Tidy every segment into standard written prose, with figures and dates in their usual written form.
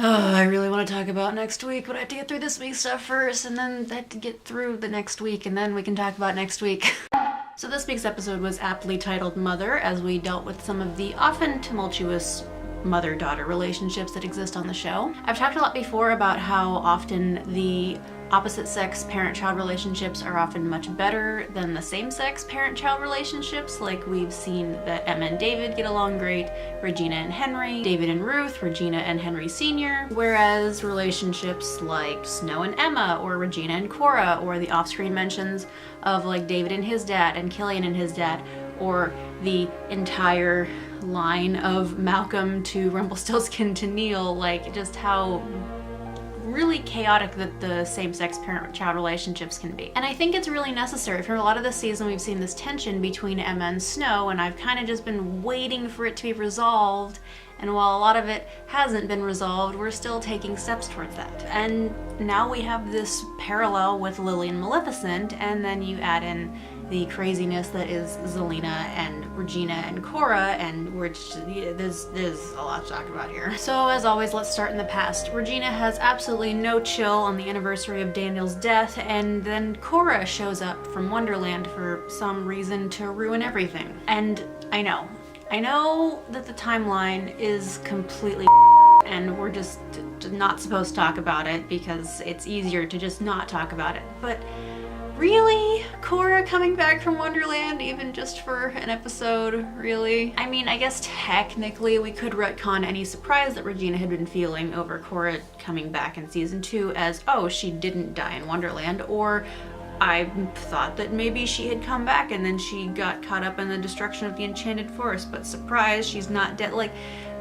Oh, I really want to talk about next week, but I have to get through this week's stuff first, and then I have to get through the next week, and then we can talk about next week. So this week's episode was aptly titled Mother, as we dealt with some of the often tumultuous mother-daughter relationships that exist on the show. I've talked a lot before about how often the opposite-sex parent-child relationships are often much better than the same-sex parent-child relationships. Like, we've seen that Emma and David get along great, Regina and Henry, David and Ruth, Regina and Henry Sr., whereas relationships like Snow and Emma, or Regina and Cora, or the off-screen mentions of like David and his dad and Killian and his dad, or the entire line of Malcolm to Rumpelstiltskin to Neil, like just how really chaotic that the same-sex parent-child relationships can be. And I think it's really necessary. For a lot of this season, we've seen this tension between Emma and Snow, and I've kind of just been waiting for it to be resolved. And while a lot of it hasn't been resolved, we're still taking steps towards that. And now we have this parallel with Lily and Maleficent, and then you add in the craziness that is Zelena and Regina and Cora, and there's a lot to talk about here. So as always, let's start in the past. Regina has absolutely no chill on the anniversary of Daniel's death, and then Cora shows up from Wonderland for some reason to ruin everything. And I know that the timeline is completely and we're just not supposed to talk about it because it's easier to just not talk about it, but really? Cora coming back from Wonderland even just for an episode? Really? I mean, I guess technically we could retcon any surprise that Regina had been feeling over Cora coming back in season 2 as, oh, she didn't die in Wonderland, or I thought that maybe she had come back and then she got caught up in the destruction of the Enchanted Forest, but surprise, she's not dead. Like,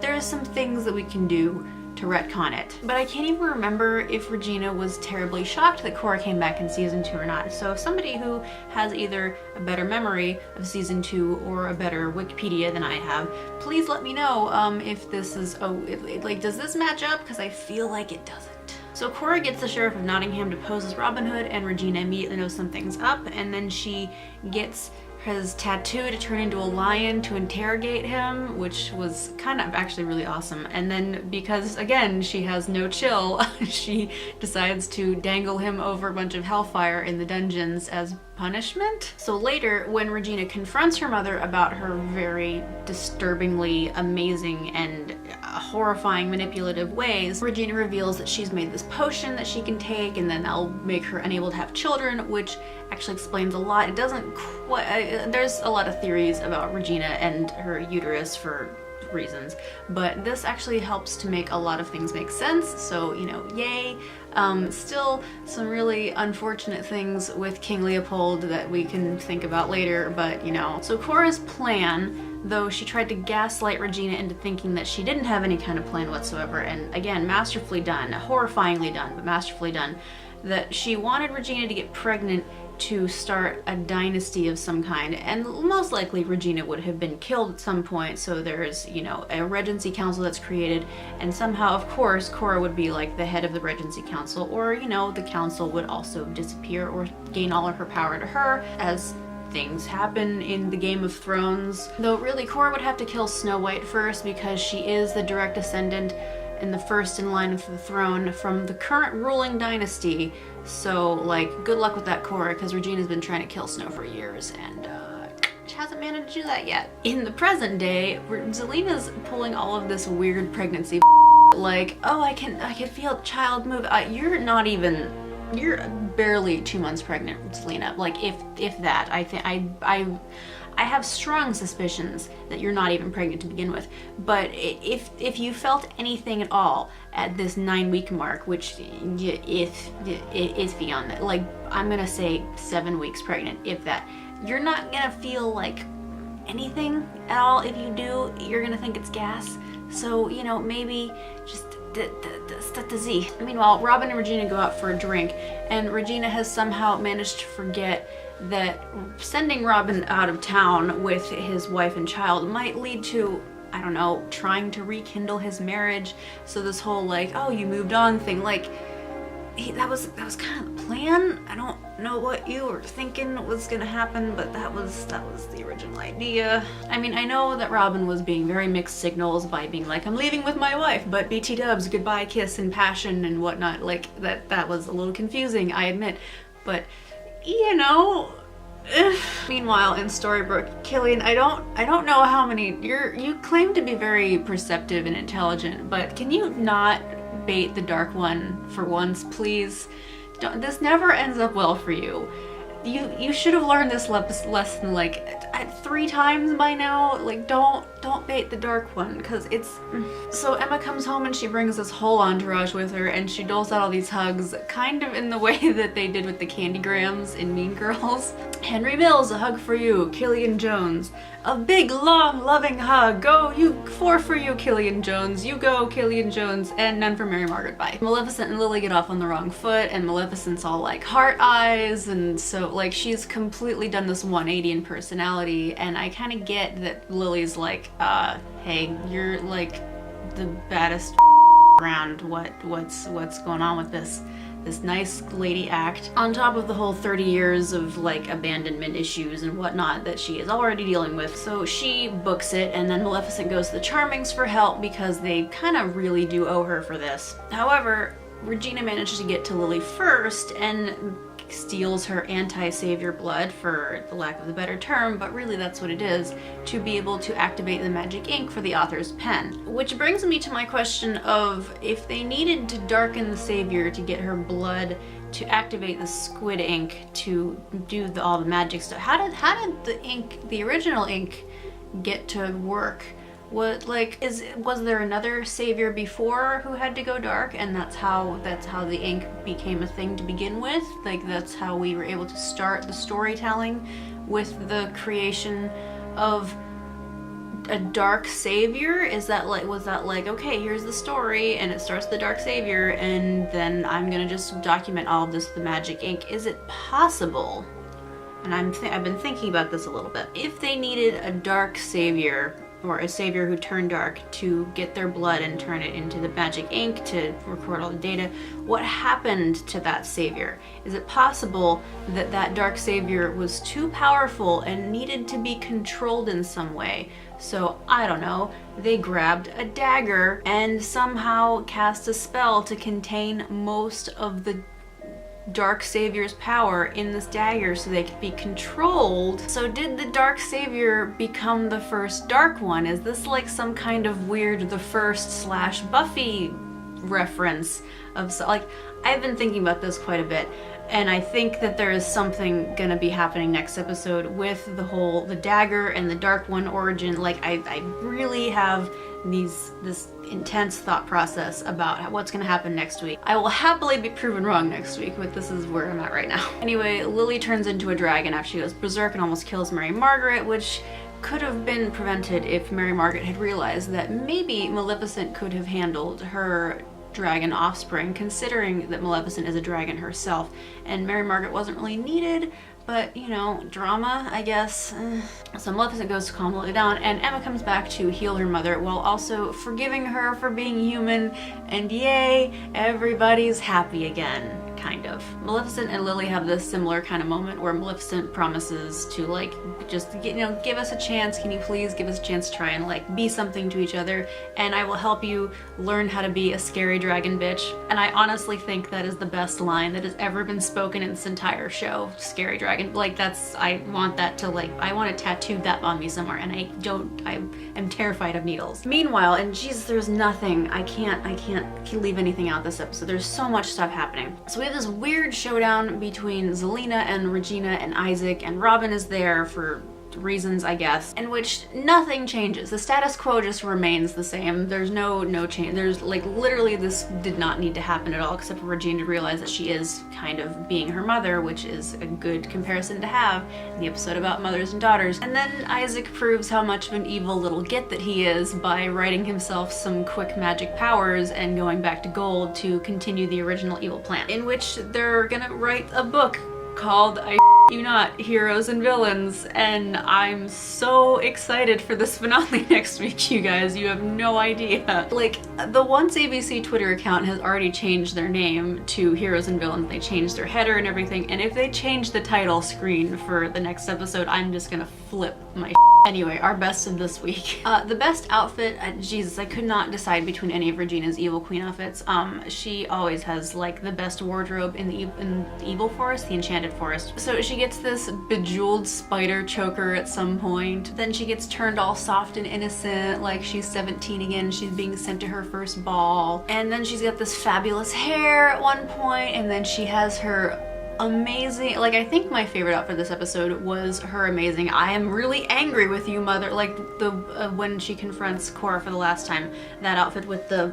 there are some things that we can do to retcon it. But I can't even remember if Regina was terribly shocked that Cora came back in season 2 or not. So if somebody who has either a better memory of season 2 or a better Wikipedia than I have, please let me know if this is, does this match up? Because I feel like it doesn't. So Cora gets the Sheriff of Nottingham to pose as Robin Hood, and Regina immediately knows something's up, and then she gets his tattoo to turn into a lion to interrogate him, which was kind of actually really awesome. And then because, again, she has no chill, she decides to dangle him over a bunch of hellfire in the dungeons as punishment. So later, when Regina confronts her mother about her very disturbingly amazing and horrifying manipulative ways, Regina reveals that she's made this potion that she can take and then that'll make her unable to have children, which actually explains a lot. It doesn't quite, there's a lot of theories about Regina and her uterus for reasons, but this actually helps to make a lot of things make sense, so, you know, yay. Still some really unfortunate things with King Leopold that we can think about later, but you know. So Cora's plan, though she tried to gaslight Regina into thinking that she didn't have any kind of plan whatsoever, and again, masterfully done, horrifyingly done, but masterfully done, that she wanted Regina to get pregnant to start a dynasty of some kind, and most likely Regina would have been killed at some point, so there's, you know, a Regency Council that's created, and somehow, of course, Cora would be like the head of the Regency Council, or, you know, the council would also disappear or gain all of her power to her, as things happen in the Game of Thrones. Though really, Cora would have to kill Snow White first because she is the direct descendant and the first in line for the throne from the current ruling dynasty. So, like, good luck with that, Cora, because Regina's been trying to kill Snow for years, and she hasn't managed to do that yet. In the present day, Zelena's pulling all of this weird pregnancy like, oh, I can feel a child move. You're barely 2 months pregnant, Zelena. Like, if that. I have strong suspicions that you're not even pregnant to begin with, but if you felt anything at all at this 9-week mark, which it's beyond that, like, I'm gonna say 7 weeks pregnant, if that, you're not gonna feel like anything at all. If you do, you're gonna think it's gas. So, you know, maybe just the Z. Meanwhile, Robin and Regina go out for a drink, and Regina has somehow managed to forget that sending Robin out of town with his wife and child might lead to, I don't know, trying to rekindle his marriage. So this whole like, oh, you moved on thing, like, that was kind of the plan. I don't know what you were thinking was gonna happen, but that was the original idea. I mean, I know that Robin was being very mixed signals by being like, I'm leaving with my wife, but BT dubs, goodbye, kiss, and passion and whatnot. Like, that was a little confusing, I admit. But, you know, meanwhile, in Storybrooke, Killian, I don't know how many, you claim to be very perceptive and intelligent, but can you not bait the Dark One for once, please? This never ends up well for you. You should have learned this lesson like 3 times by now. Like, don't bait the Dark One, because it's... So Emma comes home and she brings this whole entourage with her, and she doles out all these hugs, kind of in the way that they did with the Candygrams in Mean Girls. Henry Mills, a hug for you. Killian Jones, a big, long, loving hug. Go, 4 for you, Killian Jones. You go, Killian Jones. And none for Mary Margaret, bye. Maleficent and Lily get off on the wrong foot, and Maleficent's all like heart eyes, and so like she's completely done this 180 in personality, and I kind of get that Lily's like, hey, you're like the baddest around. What's going on with this nice lady act, on top of the whole 30 years of like abandonment issues and whatnot that she is already dealing with. So she books it, and then Maleficent goes to the Charmings for help because they kind of really do owe her for this. However, Regina manages to get to Lily first and steals her anti-savior blood, for the lack of a better term, but really that's what it is, to be able to activate the magic ink for the author's pen. Which brings me to my question of, if they needed to darken the savior to get her blood to activate the squid ink to do all the magic stuff, how did the ink, the original ink, get to work? Was there another savior before who had to go dark, and that's how the ink became a thing to begin with? Like, that's how we were able to start the storytelling, with the creation of a dark savior? Was that like, okay, here's the story and it starts the dark savior, and then I'm gonna just document all of this with the magic ink? Is it possible? And I've been thinking about this a little bit. If they needed a dark savior, or a savior who turned dark, to get their blood and turn it into the magic ink to record all the data, what happened to that savior? Is it possible that that dark savior was too powerful and needed to be controlled in some way? So, I don't know, they grabbed a dagger and somehow cast a spell to contain most of the Dark Savior's power in this dagger so they could be controlled. So did the Dark Savior become the first Dark One? Is this like some kind of weird The First / Buffy reference of, like, I've been thinking about this quite a bit, and I think that there is something gonna be happening next episode with the dagger and the Dark One origin. Like, I really have this intense thought process about what's gonna happen next week. I will happily be proven wrong next week, but this is where I'm at right now. Anyway, Lily turns into a dragon after she goes berserk and almost kills Mary Margaret, which could have been prevented if Mary Margaret had realized that maybe Maleficent could have handled her dragon offspring, considering that Maleficent is a dragon herself, and Mary Margaret wasn't really needed, but, you know, drama, I guess. So Maleficent goes to calm Lily down, and Emma comes back to heal her mother while also forgiving her for being human, and yay, everybody's happy again. Kind of. Maleficent and Lily have this similar kind of moment where Maleficent promises to, like, just, you know, give us a chance. Can you please give us a chance to try and, like, be something to each other, and I will help you learn how to be a scary dragon bitch. And I honestly think that is the best line that has ever been spoken in this entire show. Scary dragon. Like, I want that to, like, I want to tattoo that on me somewhere, and I am terrified of needles. Meanwhile, and Jesus, there's nothing, I can't leave anything out this episode. There's so much stuff happening. So we have this weird showdown between Zelena and Regina and Isaac, and Robin is there for reasons, I guess, in which nothing changes. The status quo just remains the same. There's no change. There's, like, literally this did not need to happen at all, except for Regina to realize that she is kind of being her mother, which is a good comparison to have in the episode about mothers and daughters. And then Isaac proves how much of an evil little git that he is by writing himself some quick magic powers and going back to gold to continue the original evil plan, in which they're gonna write a book called I You not heroes and villains, and I'm so excited for this finale next week, you guys. You have no idea. Like, the Once ABC Twitter account has already changed their name to Heroes and Villains. They changed their header and everything, and if they change the title screen for the next episode, I'm just gonna flip my Anyway, our best of this week. The best outfit, Jesus, I could not decide between any of Regina's Evil Queen outfits. She always has like the best wardrobe in the Evil Forest, the Enchanted Forest. So she gets this bejeweled spider choker at some point. Then she gets turned all soft and innocent, like she's 17 again. She's being sent to her first ball. And then she's got this fabulous hair at one point, and then she has her amazing, like, I think my favorite outfit this episode was her amazing "I am really angry with you, mother," like the when she confronts Cora for the last time, that outfit with the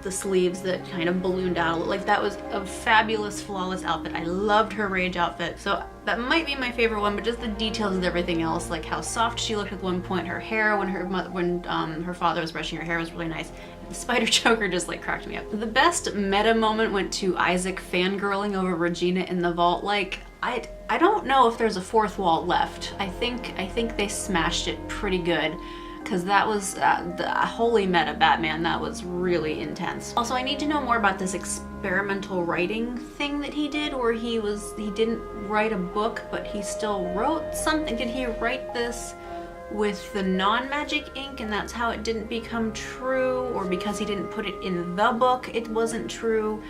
sleeves that kind of ballooned out, like that was a fabulous, flawless outfit. I loved her rage outfit, so that might be my favorite one, but just the details of everything else, like how soft she looked at one point, her hair when her father was brushing her hair was really nice. The spider choker just like cracked me up. The best meta moment went to Isaac fangirling over Regina in the vault. Like, I don't know if there's a fourth wall left. I think they smashed it pretty good, because that was the holy meta Batman. That was really intense. Also, I need to know more about this experimental writing thing that he did, where he didn't write a book, but he still wrote something. Did he write this with the non-magic ink, and that's how it didn't become true? Or because he didn't put it in the book, it wasn't true,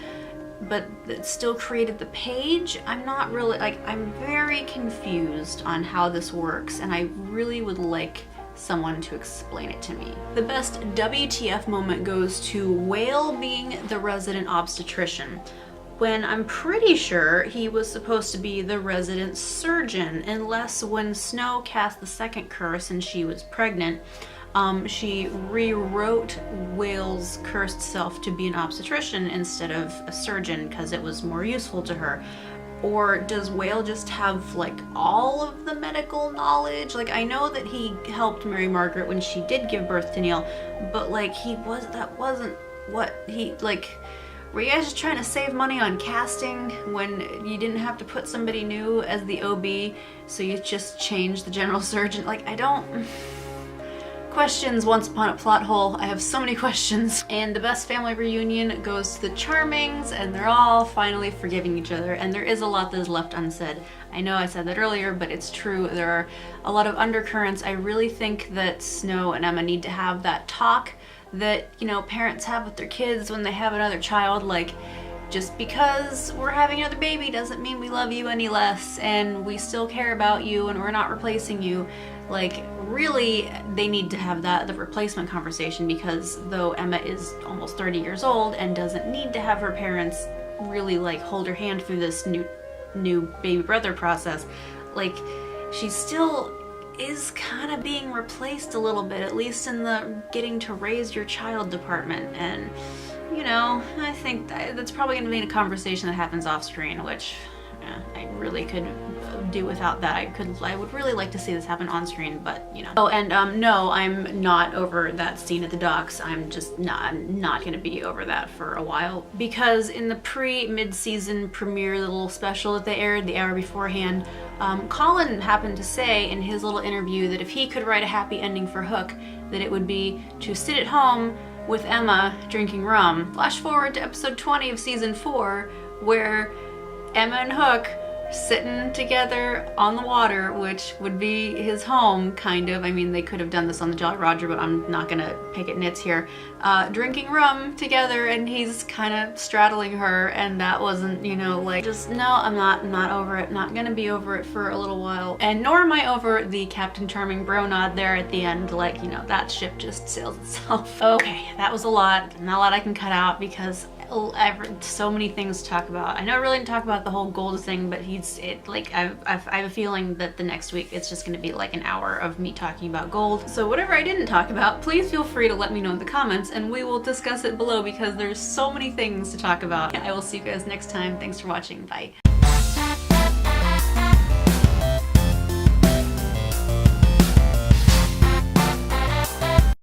but it still created the page? I'm not really, like, I'm very confused on how this works, and I really would like someone to explain it to me. The best WTF moment goes to Whale being the resident obstetrician, when I'm pretty sure he was supposed to be the resident surgeon, unless when Snow cast the second curse and she was pregnant, she rewrote Whale's cursed self to be an obstetrician instead of a surgeon because it was more useful to her. Or does Whale just have like all of the medical knowledge? Like, I know that he helped Mary Margaret when she did give birth to Neil, but like that wasn't what he, like, were you guys just trying to save money on casting when you didn't have to put somebody new as the OB, so you just changed the general surgeon? Like, I don't... Questions once upon a plot hole. I have so many questions. And the best family reunion goes to the Charmings, and they're all finally forgiving each other, and there is a lot that is left unsaid. I know I said that earlier, but it's true. There are a lot of undercurrents. I really think that Snow and Emma need to have that talk that, you know, parents have with their kids when they have another child. Like, just because we're having another baby doesn't mean we love you any less, and we still care about you, and we're not replacing you. Like, really, they need to have the replacement conversation, because though Emma is almost 30 years old and doesn't need to have her parents really like hold her hand through this new baby brother process, like, she still is kind of being replaced a little bit, at least in the getting to raise your child department. And, you know, I think that's probably going to be a conversation that happens off screen, which I really could do without that. I would really like to see this happen on screen, but you know. Oh, and no, I'm not over that scene at the docks. I'm not gonna be over that for a while, because in the mid-season premiere little special that they aired the hour beforehand, Colin happened to say in his little interview that if he could write a happy ending for Hook, that it would be to sit at home with Emma drinking rum. Flash forward to episode 20 of season 4, where Emma and Hook sitting together on the water, which would be his home, kind of. I mean, they could have done this on the Jolly Roger, but I'm not gonna pick at nits here. Drinking rum together, and he's kind of straddling her, and that wasn't, you know, like, just, no, I'm not over it. Not gonna be over it for a little while. And nor am I over the Captain Charming bro nod there at the end. Like, you know, that ship just sails itself. Okay, that was a lot. Not a lot I can cut out, because so many things to talk about. I know I really didn't talk about the whole gold thing, but I have a feeling that the next week it's just going to be like an hour of me talking about gold. So whatever I didn't talk about, please feel free to let me know in the comments, and we will discuss it below, because there's so many things to talk about. I will see you guys next time. Thanks for watching. Bye.